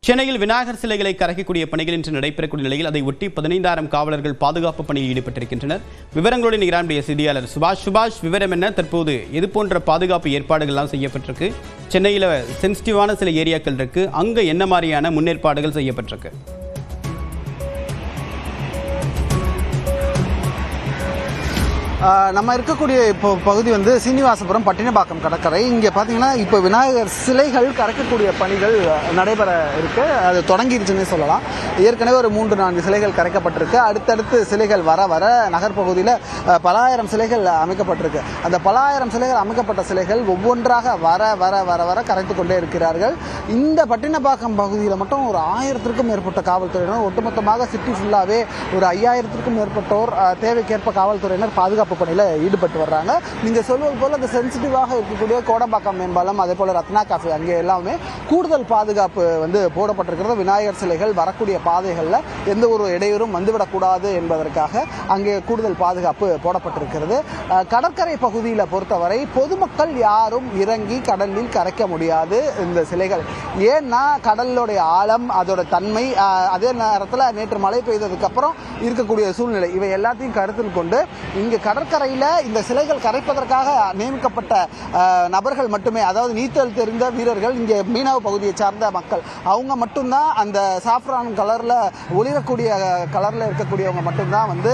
சென்னையில் விநாயகர் சிலைகளை கரைக்கக்கூடிய பணிகள் இன்று நடைபெறக்கூடிய நிலையில் அதை ஒட்டி 15,000 காவலர்கள் பாதுகாப்பு பணியில் ஈடுபட்டிருக்கின்றனர். விவரங்களோடு நம்முடைய செய்தியாளர் சுபாஷ் விவரம் என்ன? தற்போது இது போன்ற பாதுகாப்பு ஏற்பாடுகள் எல்லாம் செய்யப்பட்டிருக்கு? சென்னையில் சென்சிட்டிவான சில ஏரியாக்கள் இருக்கு, அங்க என்ன மாதிரியான முன்னேற்பாடுகள் செய்யப்பட்டிருக்கு? நம்ம இருக்கக்கூடிய இப்போ பகுதி வந்து சீனிவாசபுரம் பட்டினப்பாக்கம் கடற்கரை. இங்கே பார்த்தீங்கன்னா இப்போ விநாயகர் சிலைகள் கரைக்கக்கூடிய பணிகள் நடைபெற இருக்கு. அது தொடங்கிருச்சுன்னு சொல்லலாம். ஏற்கனவே ஒரு 3-4 சிலைகள் கரைக்கப்பட்டிருக்கு. அடுத்தடுத்து சிலைகள் வர வர நகர்பகுதியில் பல ஆயிரம் சிலைகள் அமைக்கப்பட்டிருக்கு. அந்த பல ஆயிரம் சிலைகள் அமைக்கப்பட்ட சிலைகள் ஒவ்வொன்றாக வர வர வர வர கரைத்து கொண்டே இருக்கிறார்கள். இந்த பட்டினப்பாக்கம் பகுதியில் மட்டும் ஒரு 1000க்கும் மேற்பட்ட காவல்துறையினர், ஒட்டுமொத்தமாக சிட்டி ஃபுல்லாகவே ஒரு 5000க்கும் மேற்பட்டோர் தேவைக்கேற்ப காவல்துறையினர் பாதுகாப்பு பணியில ஈடுபட்டு வர்றாங்க. நீங்க சொல்வது போல அந்த சென்சிட்டிவாக இருக்கக்கூடிய கோடம்பாக்கம் மேம்பாலம், அதே போல ரத்னா காஃபே, அங்கே எல்லாமே கூடுதல் பாதுகாப்பு வந்து போடப்பட்டிருக்கிறது. விநாயகர் சிலைகள் வரக்கூடிய பாதைகளில் எந்த ஒரு இடையூறும் வந்துவிடக்கூடாது என்பதற்காக அங்கே கூடுதல் பாதுகாப்பு போடப்பட்டிருக்கிறது. கடற்கரை பகுதியில் பொறுத்தவரை பொதுமக்கள் யாரும் இறங்கி கடலில் கரைக்க முடியாது இந்த சிலைகள். ஏன்னா கடலுடைய ஆழம், அதோட தன்மை, அதே நேரத்தில் நேற்று மழை பெய்ததுக்கு அப்புறம் இருக்கக்கூடிய சூழ்நிலை, இவை எல்லாத்தையும் கருத்தில் கொண்டு இங்கு கடற்கரையில் இந்த சிலைகள் கரைப்பதற்காக நியமிக்கப்பட்ட நபர்கள் மட்டுமே, அதாவது நீச்சல் தெரிந்த வீரர்கள், இங்கே மீனவ பகுதியை சார்ந்த மக்கள், அவங்க மட்டும்தான் அந்த சாஃப்ரான் கலர்ல ஒளிரக்கூடிய கலர்ல இருக்கக்கூடியவங்க மட்டும்தான் வந்து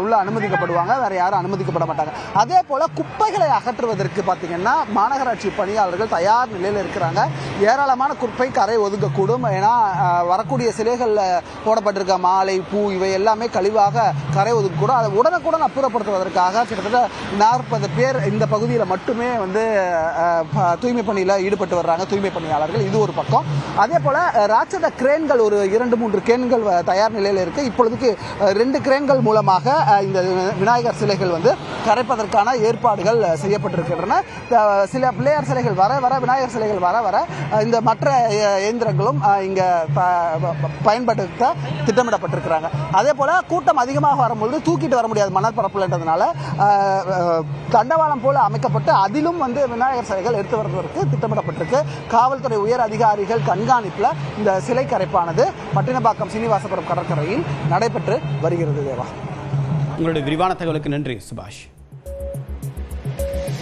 உள்ள அனுமதிக்கப்படுவாங்க. வேற யாரும் அனுமதிக்கப்பட மாட்டாங்க. அதே போல குப்பைகளை அகற்றுவதற்கு பார்த்தீங்கன்னா மாநகராட்சி பணியாளர்கள் தயார் நிலையில் இருக்கிறாங்க. ஏராளமான குப்பை கரை ஒதுக்கக்கூடும். ஏன்னா வரக்கூடிய சிலைகளில் போடப்பட்டிருக்க மாலை, பூ, இவை எல்லாமே கழிவாக கரை ஒதுக்கக்கூடும். அதை உடனுக்குடன் அப்புறப்படுத்துவதற்காக கிட்டத்தட்ட 40 பேர் இந்த பகுதியில் மட்டுமே வந்து தூய்மை பணியில் ஈடுபட்டு வர்றாங்க, தூய்மை பணியாளர்கள். இது ஒரு பக்கம். அதே போல ராட்சத கிரேன்கள் ஒரு 2-3 கிரேன்கள் தயார் நிலையில் இருக்கு. இப்பொழுதுக்கு 2 கிரேன்கள் மூலமாக இந்த விநாயகர் சிலைகள் வந்து கரைப்பதற்கான ஏற்பாடுகள் செய்யப்பட்டிருக்கின்றன. சில பிள்ளையார் சிலைகள் வர வர, விநாயகர் சிலைகள் வர வர இந்த மற்ற இயந்திரங்களும் இங்க பயன்படுத்த திட்டமிடப்பட்டிருக்கிறாங்க. அதே போல கூட்டம் அதிகமாக வரும்பொழுது தூக்கிட்டு வர முடியாது மணற்பரப்புன்றதுனால தண்டவாளம் போல அமைக்கப்பட்டு அதிலும் வந்து விநாயகர் சிலைகள் எடுத்து வருவதற்கு திட்டமிடப்பட்டிருக்கு. காவல்துறை உயர் அதிகாரிகள் கண்காணிப்பில் இந்த சிலை கரைப்பானது பட்டினப்பாக்கம் சீனிவாசபுரம் கடற்கரையில் நடைபெற்று வருகிறது. தேவா, உங்களுடைய விரிவான தகவலுக்கு நன்றி சுபாஷ்.